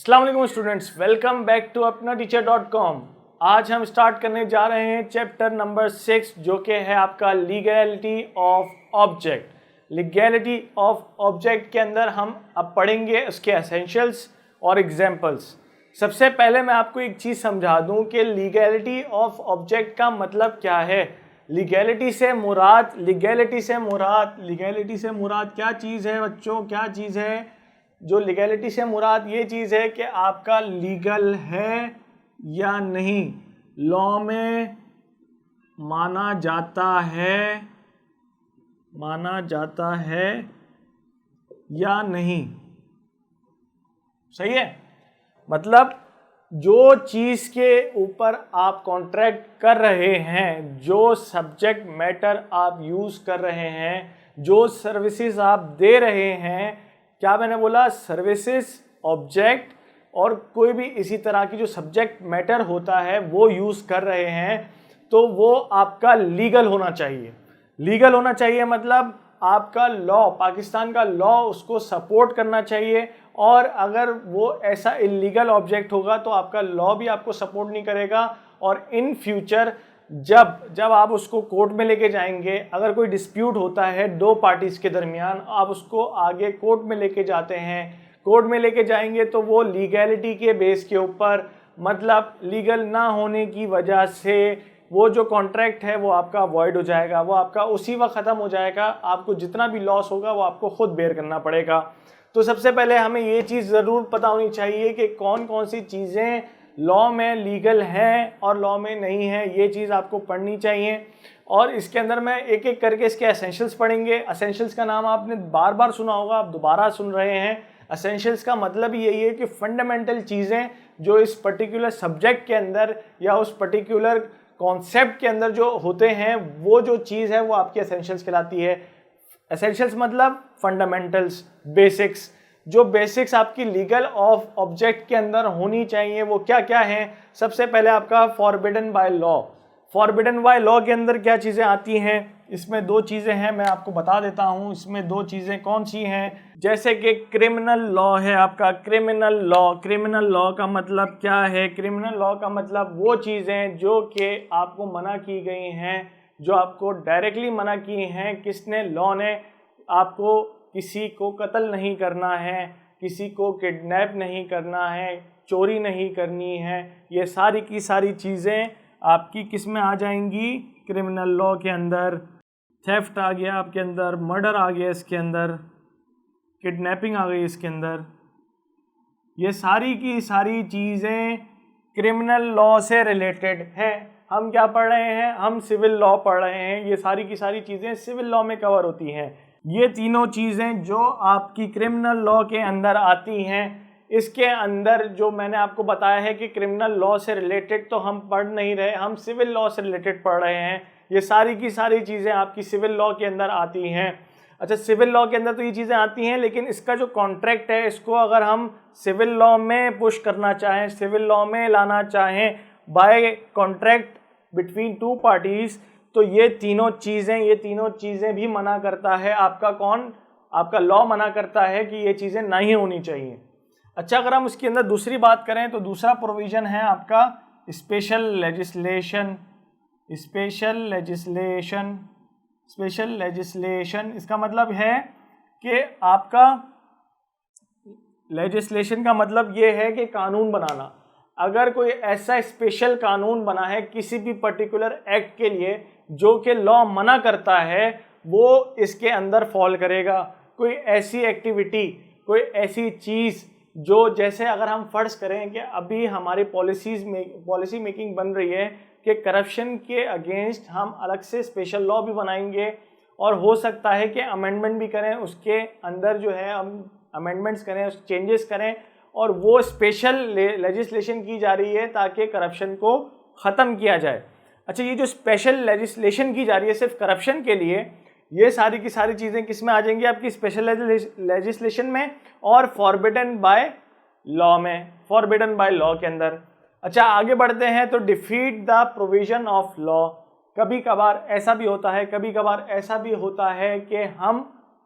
अस्सलाम वालेकुम students, welcome back to अपना टीचर.com। आज हम स्टार्ट करने जा रहे हैं चैप्टर नंबर 6 जो कि है आपका legality of object. Legality of object के अंदर हम अब पढ़ेंगे उसके एसेंशियल्स और एग्जांपल्स। सबसे पहले मैं आपको एक चीज़ समझा दूं कि लीगैलिटी ऑफ ऑब्जेक्ट का मतलब क्या है। लीगैलिटी से मुराद क्या चीज़ है बच्चों, क्या चीज़ है? जो लीगैलिटी से मुराद ये चीज़ है कि आपका लीगल है या नहीं, लॉ में माना जाता है या नहीं। सही है? मतलब जो चीज़ के ऊपर आप कॉन्ट्रैक्ट कर रहे हैं, जो सब्जेक्ट मैटर आप यूज़ कर रहे हैं, जो सर्विसेज आप दे रहे हैं, क्या मैंने बोला? सर्विसेज, ऑब्जेक्ट और कोई भी इसी तरह की जो सब्जेक्ट मैटर होता है वो यूज़ कर रहे हैं, तो वो आपका लीगल होना चाहिए। लीगल होना चाहिए मतलब आपका लॉ, पाकिस्तान का लॉ उसको सपोर्ट करना चाहिए। और अगर वो ऐसा इलीगल ऑब्जेक्ट होगा तो आपका लॉ भी आपको सपोर्ट नहीं करेगा। और इन फ्यूचर जब आप उसको कोर्ट में लेके जाएंगे, अगर कोई डिस्प्यूट होता है दो पार्टीज के दरमियान, आप उसको आगे कोर्ट में लेके जाते हैं, कोर्ट में लेके जाएंगे तो वो लीगैलिटी के बेस के ऊपर, मतलब लीगल ना होने की वजह से वो जो कॉन्ट्रैक्ट है वो आपका वॉइड हो जाएगा, वो आपका उसी वक्त ख़त्म हो जाएगा। आपको जितना भी लॉस होगा वो आपको खुद बेयर करना पड़ेगा। तो सबसे पहले हमें ये चीज़ ज़रूर पता होनी चाहिए कि कौन कौन सी चीज़ें लॉ में लीगल हैं और लॉ में नहीं है। ये चीज़ आपको पढ़नी चाहिए। और इसके अंदर मैं एक एक करके इसके एसेंशियल्स पढ़ेंगे। एसेंशियल्स का नाम आपने बार बार सुना होगा, आप दोबारा सुन रहे हैं। एसेंशियल्स का मतलब यही है कि फंडामेंटल चीज़ें जो इस पर्टिकुलर सब्जेक्ट के अंदर या उस पर्टिकुलर कॉन्सेप्ट के अंदर जो होते हैं, वो जो चीज़ है वो आपकी एसेंशियल्स कहलाती है। एसेंशियल्स मतलब फंडामेंटल्स, बेसिक्स। जो बेसिक्स आपकी लीगल ऑफ ऑब्जेक्ट के अंदर होनी चाहिए वो क्या क्या है? सबसे पहले आपका forbidden by law. Forbidden by law के अंदर क्या चीज़ें आती हैं? इसमें दो चीज़ें हैं, मैं आपको बता देता हूँ। इसमें दो चीज़ें कौन सी हैं? जैसे कि क्रिमिनल लॉ है आपका, क्रिमिनल लॉ। क्रिमिनल लॉ का मतलब क्या है? क्रिमिनल लॉ का मतलब वो चीज़ें जो कि आपको मना की गई हैं, जो आपको डायरेक्टली मना की हैं। किसने? लॉ ने। आपको किसी को कत्ल नहीं करना है, किसी को किडनैप नहीं करना है, चोरी नहीं करनी है। ये सारी की सारी चीज़ें आपकी किस में आ जाएंगी? क्रिमिनल लॉ के अंदर। थेफ्ट आ गया आपके अंदर, मर्डर आ गया इसके अंदर, किडनैपिंग आ गई इसके अंदर। ये सारी की सारी चीज़ें क्रिमिनल लॉ से रिलेटेड हैं। हम क्या पढ़ रहे हैं? हम सिविल लॉ पढ़ रहे हैं। ये सारी की सारी चीज़ें सिविल लॉ में कवर होती हैं। ये तीनों चीज़ें जो आपकी क्रिमिनल लॉ के अंदर आती हैं, इसके अंदर जो मैंने आपको बताया है कि क्रिमिनल लॉ से रिलेटेड तो हम पढ़ नहीं रहे, हम सिविल लॉ से रिलेटेड पढ़ रहे हैं। ये सारी की सारी चीज़ें आपकी सिविल लॉ के अंदर आती हैं। अच्छा, सिविल लॉ के अंदर तो ये चीज़ें आती हैं, लेकिन इसका जो कॉन्ट्रैक्ट है, इसको अगर हम सिविल लॉ में पुश करना चाहें, सिविल लॉ में लाना चाहें by contract between two parties, तो ये तीनों चीज़ें भी मना करता है। आपका कौन? आपका लॉ मना करता है कि ये चीज़ें नहीं होनी चाहिए। अच्छा, अगर हम उसके अंदर दूसरी बात करें तो दूसरा प्रोविज़न है आपका स्पेशल लेजिस्लेशन। स्पेशल लेजिस्लेशन इसका मतलब है कि आपका लेजिस्लेशन का मतलब ये है कि कानून बनाना। अगर कोई ऐसा स्पेशल कानून बना है किसी भी पर्टिकुलर एक्ट के लिए जो कि लॉ मना करता है, वो इसके अंदर फॉल करेगा। कोई ऐसी एक्टिविटी, कोई ऐसी चीज़ जो, जैसे अगर हम फर्ज करें कि अभी हमारी पॉलिसी मेकिंग बन रही है कि करप्शन के अगेंस्ट हम अलग से स्पेशल लॉ भी बनाएंगे, और हो सकता है कि अमेंडमेंट भी करें, उसके अंदर जो है हम अमेंडमेंट्स करें, चेंजेस करें, और वो स्पेशल लेजिस्लेशन की जा रही है ताकि करप्शन को ख़त्म किया जाए। अच्छा, ये जो स्पेशल लेजिस्लेशन की जा रही है सिर्फ करप्शन के लिए, ये सारी की सारी चीज़ें किस में आ जाएंगी? आपकी स्पेशल लेजिस्लेशन में और फॉरबिडन बाय लॉ में, फॉरबिडन बाय लॉ के अंदर। अच्छा, आगे बढ़ते हैं तो defeat the provision of law. कभी कभार ऐसा भी होता है कि हम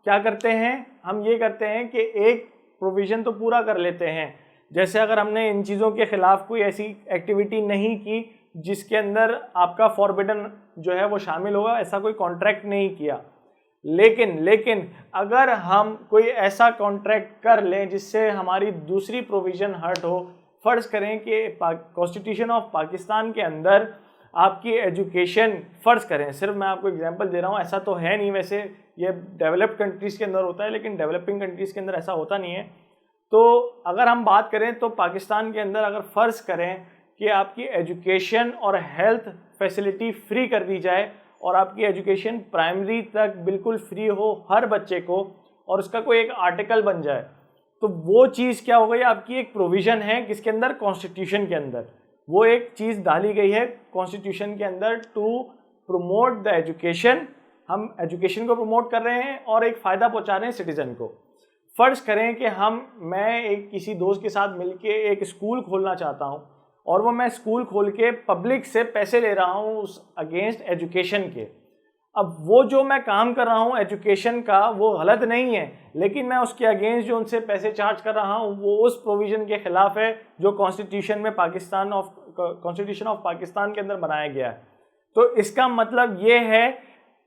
क्या करते हैं? हम ये करते हैं कि एक प्रोविज़न तो पूरा कर लेते हैं, जैसे अगर हमने इन चीज़ों के खिलाफ कोई ऐसी एक्टिविटी नहीं की जिसके अंदर आपका फॉरबिडन जो है वो शामिल होगा, ऐसा कोई कॉन्ट्रैक्ट नहीं किया। लेकिन अगर हम कोई ऐसा कॉन्ट्रैक्ट कर लें जिससे हमारी दूसरी प्रोविज़न हर्ट हो, फ़र्ज करें कि कॉन्स्टिट्यूशन ऑफ पाकिस्तान के अंदर आपकी एजुकेशन, फ़र्ज करें, सिर्फ मैं आपको एग्जांपल दे रहा हूँ, ऐसा तो है नहीं, वैसे ये डेवलप्ड कंट्रीज़ के अंदर होता है लेकिन डेवलपिंग कंट्रीज़ के अंदर ऐसा होता नहीं है। तो अगर हम बात करें तो पाकिस्तान के अंदर अगर फ़र्ज़ करें कि आपकी एजुकेशन और हेल्थ फैसिलिटी फ्री कर दी जाए और आपकी एजुकेशन प्राइमरी तक बिल्कुल फ्री हो हर बच्चे को, और उसका कोई एक आर्टिकल बन जाए, तो वो चीज़ क्या हो गई, आपकी एक प्रोविज़न है किसके अंदर, कॉन्स्टिट्यूशन के अंदर। वो एक चीज़ डाली गई है कॉन्स्टिट्यूशन के अंदर टू प्रमोट द एजुकेशन। हम एजुकेशन को प्रमोट कर रहे हैं और एक फ़ायदा पहुंचा रहे हैं सिटीज़न को। फ़र्ज़ करें कि मैं एक किसी दोस्त के साथ मिलके एक स्कूल खोलना चाहता हूं और वो मैं स्कूल खोल के पब्लिक से पैसे ले रहा हूं उस अगेंस्ट एजुकेशन के। अब वो जो मैं काम कर रहा हूं एजुकेशन का वो गलत नहीं है, लेकिन मैं उसके अगेंस्ट जो उनसे पैसे चार्ज कर रहा हूं वो उस प्रोविज़न के ख़िलाफ़ है जो कॉन्स्टिट्यूशन ऑफ पाकिस्तान के अंदर बनाया गया है। तो इसका मतलब ये है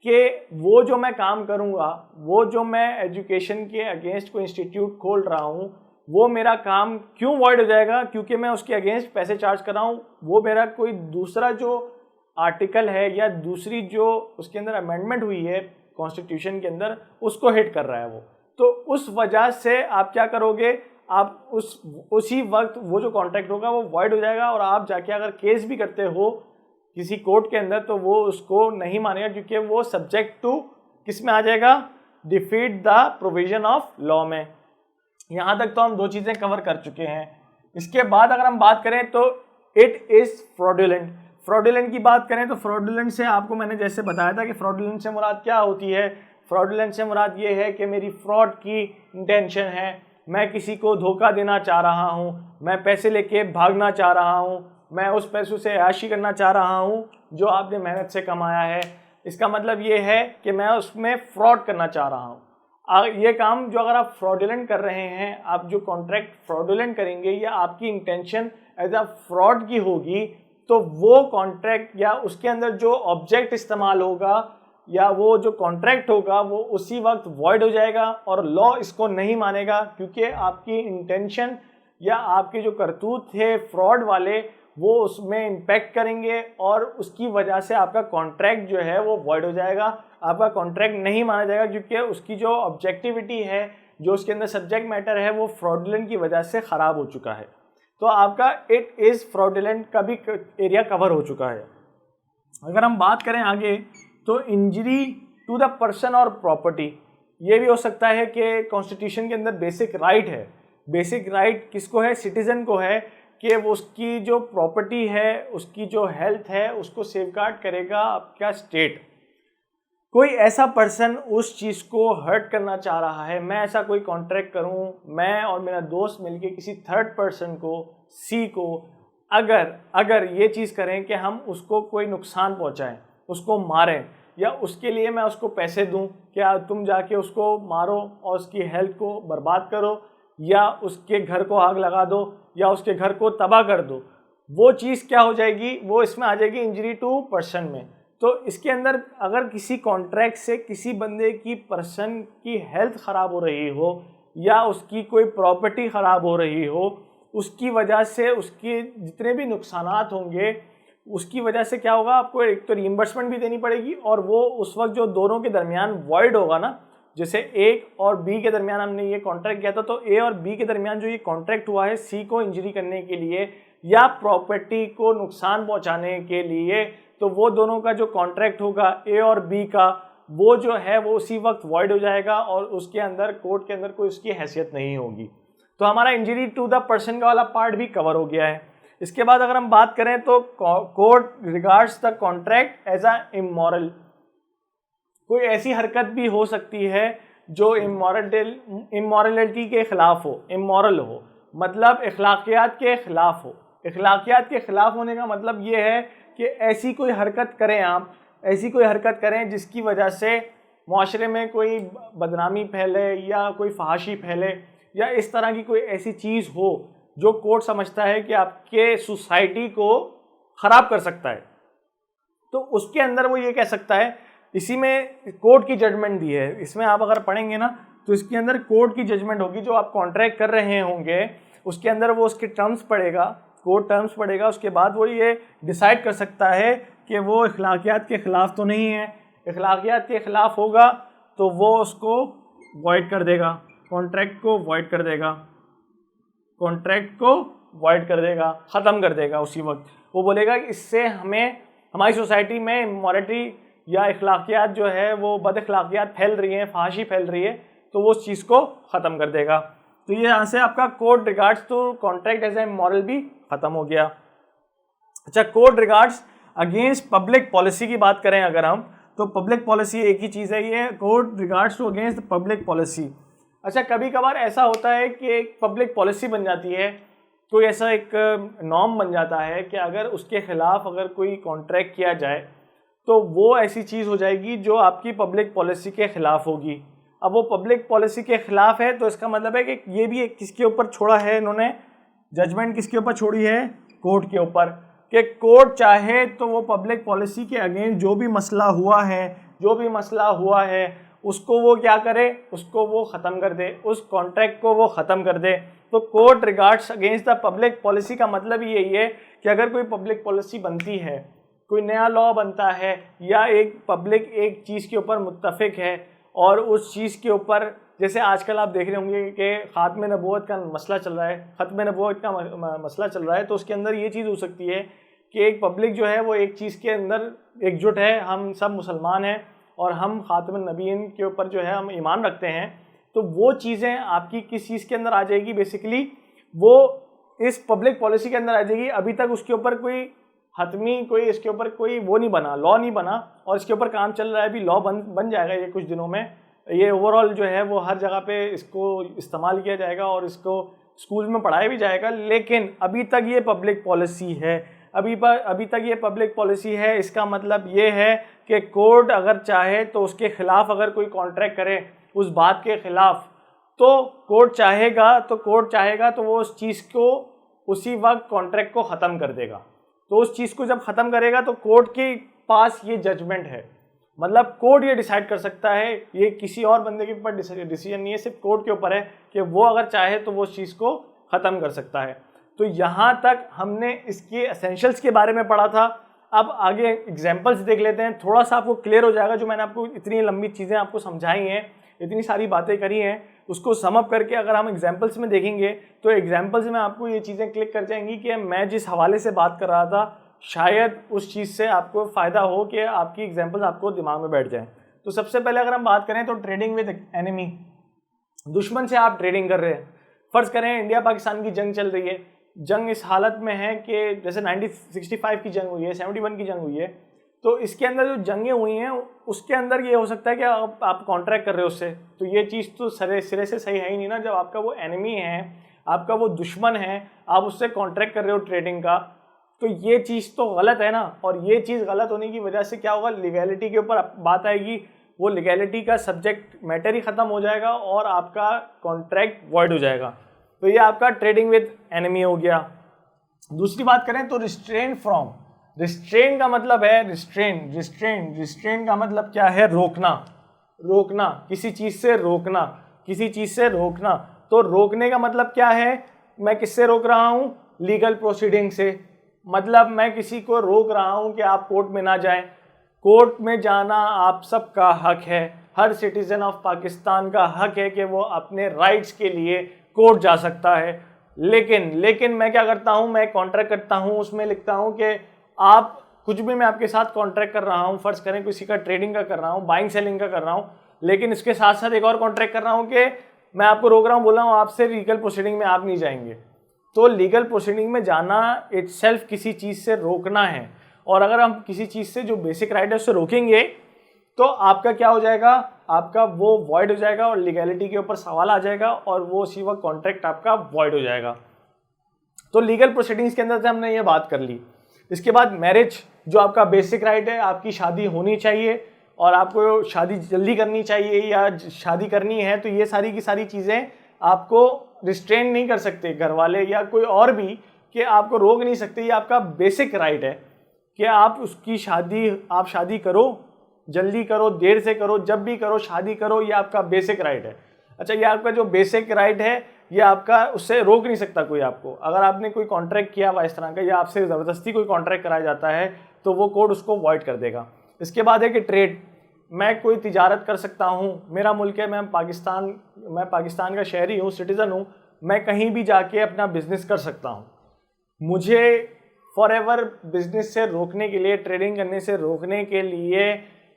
कि वो जो मैं काम करूंगा, वो जो मैं एजुकेशन के अगेंस्ट कोई इंस्टीट्यूट खोल रहा हूं, वो मेरा काम क्यों वॉइड हो जाएगा, क्योंकि मैं उसके अगेंस्ट पैसे चार्ज कर रहा हूं। वो मेरा कोई दूसरा जो आर्टिकल है या दूसरी जो उसके अंदर अमेंडमेंट हुई है कॉन्स्टिट्यूशन के अंदर, उसको हिट कर रहा है वो। तो उस वजह से आप क्या करोगे, आप उसी वक्त वो जो कॉन्ट्रैक्ट होगा वो वॉइड हो जाएगा और आप जाके अगर केस भी करते हो किसी कोर्ट के अंदर तो वो उसको नहीं मानेगा, क्योंकि वो सब्जेक्ट टू किस में आ जाएगा, defeat the provision of law में। यहाँ तक तो हम दो चीज़ें कवर कर चुके हैं। इसके बाद अगर हम बात करें तो इट इज़ फ्रॉडुलेंट। फ्रॉडुलेंट की बात करें तो फ्रॉडुलेंट से आपको मैंने जैसे बताया था कि फ्रॉडुलेंट से मुराद क्या होती है। फ्रॉडुलेंट से मुराद ये है कि मेरी फ्रॉड की इंटेंशन है, मैं किसी को धोखा देना चाह रहा हूँ, मैं पैसे लेके भागना चाह रहा हूँ, मैं उस पैसों से ऐशी करना चाह रहा हूँ जो आपने मेहनत से कमाया है। इसका मतलब ये है कि मैं उसमें फ्रॉड करना चाह रहा हूँ। ये काम जो अगर आप फ्रॉडुलेंट कर रहे हैं, आप जो कॉन्ट्रैक्ट फ्रॉडुलेंट करेंगे या आपकी इंटेंशन एज अ फ्रॉड की होगी, तो वो कॉन्ट्रैक्ट या उसके अंदर जो ऑब्जेक्ट इस्तेमाल होगा या वो जो कॉन्ट्रैक्ट होगा वो उसी वक्त वॉइड हो जाएगा और लॉ इसको नहीं मानेगा, क्योंकि आपकी इंटेंशन या आपके जो करतूत थे फ्रॉड वाले वो उसमें इम्पैक्ट करेंगे और उसकी वजह से आपका कॉन्ट्रैक्ट जो है वो वॉइड हो जाएगा, आपका कॉन्ट्रैक्ट नहीं माना जाएगा, क्योंकि उसकी जो ऑब्जेक्टिविटी है, जो उसके अंदर सब्जेक्ट मैटर है, वो फ्रॉडुलेंट की वजह से ख़राब हो चुका है। तो आपका इट इज़ फ्रॉडुलेंट का भी एरिया कवर हो चुका है। अगर हम बात करें आगे तो इंजरी टू द पर्सन और प्रॉपर्टी, ये भी हो सकता है कि कॉन्स्टिट्यूशन के अंदर बेसिक राइट है। बेसिक राइट किसको है, सिटीज़न को है कि वो उसकी जो प्रॉपर्टी है, उसकी जो हेल्थ है, उसको सेफगार्ड करेगा आपका स्टेट। कोई ऐसा पर्सन उस चीज़ को हर्ट करना चाह रहा है, मैं ऐसा कोई कॉन्ट्रैक्ट करूं, मैं और मेरा दोस्त मिलके किसी थर्ड पर्सन को, सी को, अगर ये चीज़ करें कि हम उसको कोई नुकसान पहुंचाएं, उसको मारें या उसके लिए मैं उसको पैसे दूं, क्या तुम जाके उसको मारो और उसकी हेल्थ को बर्बाद करो या उसके घर को आग लगा दो या उसके घर को तबाह कर दो, वो चीज़ क्या हो जाएगी, वो इसमें आ जाएगी इंजरी टू पर्सन में। तो इसके अंदर अगर किसी कॉन्ट्रैक्ट से किसी बंदे की पर्सन की हेल्थ ख़राब हो रही हो या उसकी कोई प्रॉपर्टी ख़राब हो रही हो, उसकी वजह से उसके जितने भी नुकसानात होंगे उसकी वजह से क्या होगा, आपको एक तो रीइंबर्समेंट भी देनी पड़ेगी और वो उस वक्त जो दोनों के दरमियान वॉइड होगा ना, जैसे ए और बी के दरमियान हमने ये कॉन्ट्रैक्ट किया था, तो ए और बी के दरमियान जो ये कॉन्ट्रैक्ट हुआ है सी को इंजरी करने के लिए या प्रॉपर्टी को नुकसान पहुंचाने के लिए, तो वो दोनों का जो कॉन्ट्रैक्ट होगा ए और बी का, वो जो है वो उसी वक्त वॉइड हो जाएगा और उसके अंदर कोर्ट के अंदर कोई उसकी हैसियत नहीं होगी। तो हमारा इंजरी टू द पर्सन का वाला पार्ट भी कवर हो गया है। इसके बाद अगर हम बात करें तो court regards the contract as a immoral. कोई ऐसी हरकत भी हो सकती है जो इमोरलिटी के खिलाफ हो, इमोरल हो, मतलब अखलाकियात के खिलाफ हो। अखलाकियात के खिलाफ होने का मतलब ये है कि ऐसी कोई हरकत करें, आप ऐसी कोई हरकत करें जिसकी वजह से माशरे में कोई बदनामी फैले या कोई फहाशी फैले या इस तरह की कोई ऐसी चीज़ हो जो कोर्ट समझता है कि आपके सोसाइटी को खराब कर सकता है, तो उसके अंदर वो ये कह सकता है, इसी में कोर्ट की जजमेंट दी है, इसमें आप अगर पढ़ेंगे ना तो इसके अंदर कोर्ट की जजमेंट होगी, जो आप कॉन्ट्रैक्ट कर रहे होंगे उसके अंदर वो उसके टर्म्स पढ़ेगा, कोर्ट टर्म्स पढ़ेगा, उसके बाद वो ये डिसाइड कर सकता है कि वो अखलाकियात के ख़िलाफ़ तो नहीं है। अखलाकियात के ख़िलाफ़ होगा तो वो उसको वॉइड कर देगा, कॉन्ट्रैक्ट को वॉइड कर देगा, कॉन्ट्रैक्ट को वॉइड कर देगा, ख़त्म कर देगा। उसी वक्त वो बोलेगा कि इससे हमें हमारी सोसाइटी में इमोरलिटी या अखलाकियात जो है वो बद अखलाकियात फैल रही हैं, फहाशी फैल रही है, तो वो उस चीज़ को ख़त्म कर देगा। तो ये यहाँ से आपका court regards to contract as a moral भी ख़त्म हो गया। अच्छा, court regards against public policy की बात करें अगर हम, तो पब्लिक पॉलिसी एक ही चीज़ है, ये court regards to against public policy. अच्छा, कभी कभार ऐसा होता है कि एक पब्लिक पॉलिसी बन जाती है, कोई ऐसा एक नॉर्म बन जाता है कि अगर उसके ख़िलाफ़ अगर कोई कॉन्ट्रैक्ट किया जाए तो वो ऐसी चीज़ हो जाएगी जो आपकी पब्लिक पॉलिसी के ख़िलाफ़ होगी। अब वो पब्लिक पॉलिसी के ख़िलाफ़ है तो इसका मतलब है कि ये भी एक किसके ऊपर छोड़ा है, इन्होंने जजमेंट किसके ऊपर छोड़ी है, कोर्ट के ऊपर, कि कोर्ट चाहे तो वो पब्लिक पॉलिसी के अगेंस्ट जो भी मसला हुआ है उसको वो क्या करे, उसको वो ख़त्म कर दे, उस कॉन्ट्रैक्ट को वो ख़त्म कर दे। तो court regards against the public policy का मतलब यही है कि अगर कोई पब्लिक पॉलिसी बनती है, कोई नया लॉ बनता है, या एक पब्लिक एक चीज़ के ऊपर मुत्तफ़िक है और उस चीज़ के ऊपर, जैसे आजकल आप देख रहे होंगे कि ख़ात्मे नबूवत का मसला चल रहा है, ख़त्मे नबूवत का मसला चल रहा है, तो उसके अंदर ये चीज़ हो सकती है कि एक पब्लिक जो है वो एक चीज़ के अंदर एकजुट है, हम सब मुसलमान हैं और हम ख़ात्मे नबीयीन के ऊपर जो है हम ईमान रखते हैं, तो वो चीज़ें आपकी किस चीज़ के अंदर आ जाएगी, बेसिकली वो इस पब्लिक पॉलिसी के अंदर आ जाएगी। अभी तक उसके ऊपर कोई हतमी कोई इसके ऊपर कोई वो नहीं बना, लॉ नहीं बना, और इसके ऊपर काम चल रहा है, अभी लॉ बन जाएगा ये कुछ दिनों में। ये ओवरऑल जो है वो हर जगह पे इसको इस्तेमाल किया जाएगा और इसको स्कूल में पढ़ाया भी जाएगा, लेकिन अभी तक ये पब्लिक पॉलिसी है, अभी तक ये पब्लिक पॉलिसी है। इसका मतलब ये है कि कोर्ट अगर चाहे तो उसके ख़िलाफ़ अगर कोई कॉन्ट्रैक्ट करे उस बात के ख़िलाफ़, तो कोर्ट चाहेगा तो वो उस चीज़ को उसी वक्त कॉन्ट्रैक्ट को ख़त्म कर देगा। तो उस चीज़ को जब ख़त्म करेगा तो कोर्ट के पास ये जजमेंट है, मतलब कोर्ट ये डिसाइड कर सकता है, ये किसी और बंदे के ऊपर डिसीजन नहीं है, सिर्फ कोर्ट के ऊपर है कि वो अगर चाहे तो वो चीज़ को ख़त्म कर सकता है। तो यहाँ तक हमने इसके एसेंशियल्स के बारे में पढ़ा था। अब आगे एग्जांपल्स देख लेते हैं, थोड़ा सा आपको क्लियर हो जाएगा। जो मैंने आपको इतनी लंबी चीज़ें आपको समझाई हैं, इतनी सारी बातें करी हैं, उसको सम अप करके अगर हम एग्जांपल्स में देखेंगे तो एग्जांपल्स में आपको ये चीज़ें क्लिक कर जाएंगी कि मैं जिस हवाले से बात कर रहा था शायद उस चीज़ से आपको फ़ायदा हो कि आपकी एग्जांपल्स आपको दिमाग में बैठ जाएं। तो सबसे पहले अगर हम बात करें तो ट्रेडिंग विद एनिमी, दुश्मन से आप ट्रेडिंग कर रहे हैं। फ़र्ज़ करें इंडिया पाकिस्तान की जंग चल रही है, जंग इस हालत में है कि जैसे 1965 की जंग हुई है, 71 की जंग हुई है, तो इसके अंदर जो जंगें हुई हैं उसके अंदर ये हो सकता है कि आप कॉन्ट्रैक्ट कर रहे हो उससे, तो ये चीज़ तो सिरे से सही है ही नहीं ना। जब आपका वो एनिमी है, आपका वो दुश्मन है, आप उससे कॉन्ट्रैक्ट कर रहे हो ट्रेडिंग का, तो ये चीज़ तो गलत है ना। और ये चीज़ गलत होने की वजह से क्या होगा, लीगैलिटी के ऊपर बात आएगी, वो लीगैलिटी का सब्जेक्ट मैटर ही ख़त्म हो जाएगा और आपका कॉन्ट्रैक्ट वॉइड हो जाएगा। तो ये आपका ट्रेडिंग विद एनिमी हो गया। दूसरी बात करें तो रिस्ट्रेन फ्रॉम, रिस्ट्रेन का मतलब है रिस्ट्रेन का मतलब क्या है, रोकना, किसी चीज़ से रोकना। तो रोकने का मतलब क्या है, मैं किससे रोक रहा हूँ, लीगल प्रोसीडिंग से, मतलब मैं किसी को रोक रहा हूँ कि आप कोर्ट में ना जाएं। कोर्ट में जाना आप सबका हक है, हर सिटीजन ऑफ पाकिस्तान का हक है कि वो अपने राइट्स के लिए कोर्ट जा सकता है। लेकिन मैं क्या करता हूँ, मैं कॉन्ट्रैक्ट करता हूँ, उसमें लिखता हूँ कि आप कुछ भी, मैं आपके साथ कॉन्ट्रैक्ट कर रहा हूँ, फ़र्ज़ करें किसी का ट्रेडिंग का कर रहा हूँ, बाइंग सेलिंग का कर रहा हूँ, लेकिन इसके साथ साथ एक और कॉन्ट्रैक्ट कर रहा हूँ कि मैं आपको रोक रहा हूँ, बोल रहा हूँ आपसे लीगल प्रोसीडिंग में आप नहीं जाएंगे। तो लीगल प्रोसीडिंग में जाना इटसेल्फ किसी चीज़ से रोकना है, और अगर हम किसी चीज़ से जो बेसिक राइट है उससे रोकेंगे तो आपका क्या हो जाएगा, आपका वो वॉइड हो जाएगा और लीगैलिटी के ऊपर सवाल आ जाएगा और वो उसी वक्त कॉन्ट्रैक्ट आपका वॉइड हो जाएगा। तो लीगल प्रोसीडिंग्स के अंदर से हमने ये बात कर ली। इसके बाद मैरिज, जो आपका बेसिक राइट है, आपकी शादी होनी चाहिए और आपको शादी जल्दी करनी चाहिए या शादी करनी है, तो ये सारी की सारी चीज़ें आपको रिस्ट्रेन नहीं कर सकते घर वाले या कोई और भी, कि आपको रोक नहीं सकते। ये आपका बेसिक राइट है कि आप उसकी शादी करो, जल्दी करो, देर से करो, जब भी करो शादी करो, ये आपका बेसिक राइट है। अच्छा, ये आपका जो बेसिक राइट है ये आपका, उससे रोक नहीं सकता कोई आपको। अगर आपने कोई कॉन्ट्रैक्ट किया हुआ इस तरह का या आपसे ज़बरदस्ती कोई कॉन्ट्रैक्ट कराया जाता है तो वो कोर्ट उसको वॉइड कर देगा। इसके बाद है कि ट्रेड, मैं कोई तिजारत कर सकता हूँ, मेरा मुल्क है, मैं पाकिस्तान का शहरी हूँ, सिटीज़न हूँ, मैं कहीं भी जाके अपना बिजनेस कर सकता हूँ। मुझे फॉरएवर बिजनेस से रोकने के लिए, ट्रेडिंग करने से रोकने के लिए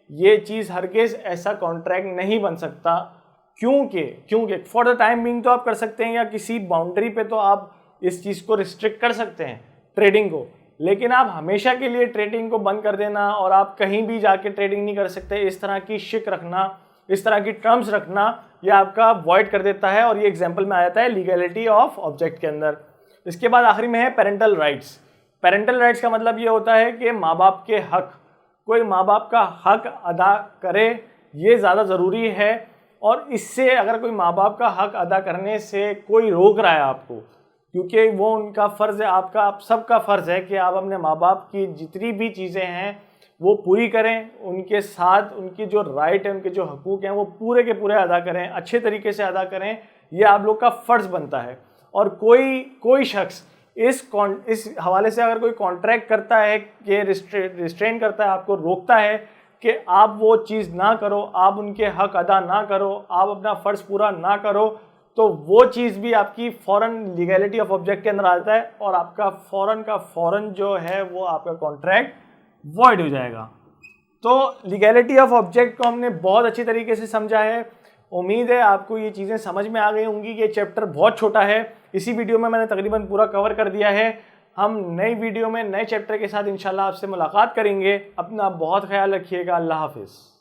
ये चीज़ हरगिज़ ऐसा कॉन्ट्रैक्ट नहीं बन सकता। क्योंकि फॉर द टाइम बिंग तो आप कर सकते हैं, या किसी बाउंड्री पे तो आप इस चीज़ को रिस्ट्रिक्ट कर सकते हैं ट्रेडिंग को, लेकिन आप हमेशा के लिए ट्रेडिंग को बंद कर देना और आप कहीं भी जाके ट्रेडिंग नहीं कर सकते, इस तरह की शिक रखना, इस तरह की टर्म्स रखना, ये आपका वॉइड कर देता है। और ये एग्जाम्पल में आ जाता है लीगैलिटी ऑफ ऑब्जेक्ट के अंदर। इसके बाद आखिरी में है पेरेंटल राइट्स। पेरेंटल राइट्स का मतलब ये होता है कि माँ बाप के हक, कोई माँ बाप का हक अदा करे, ये ज़्यादा ज़रूरी है। और इससे अगर कोई माँ बाप का हक अदा करने से कोई रोक रहा है आपको, क्योंकि वो उनका फ़र्ज़ है, आप सबका फ़र्ज़ है कि आप अपने माँ बाप की जितनी भी चीज़ें हैं वो पूरी करें, उनके साथ उनकी जो राइट है, उनके जो हकूक़ हैं वो पूरे के पूरे अदा करें, अच्छे तरीके से अदा करें, ये आप लोग का फ़र्ज़ बनता है। और कोई शख्स इस हवाले से अगर कोई कॉन्ट्रैक्ट करता है कि रिस्ट्रेन करता है, आपको रोकता है कि आप वो चीज़ ना करो, आप उनके हक अदा ना करो, आप अपना फ़र्ज़ पूरा ना करो, तो वो चीज़ भी आपकी फ़ौरन लीगैलिटी ऑफ ऑब्जेक्ट के अंदर आता है और आपका फ़ौरन जो है वो आपका कॉन्ट्रैक्ट वॉइड हो जाएगा। तो लीगैलिटी ऑफ ऑब्जेक्ट को हमने बहुत अच्छी तरीके से समझा है। उम्मीद है आपको ये चीज़ें समझ में आ गई होंगी। ये चैप्टर बहुत छोटा है, इसी वीडियो में मैंने तकरीबन पूरा कवर कर दिया है। हम नई वीडियो में नए चैप्टर के साथ इंशाल्लाह आपसे मुलाकात करेंगे। अपना बहुत ख्याल रखिएगा। अल्लाह हाफिज़।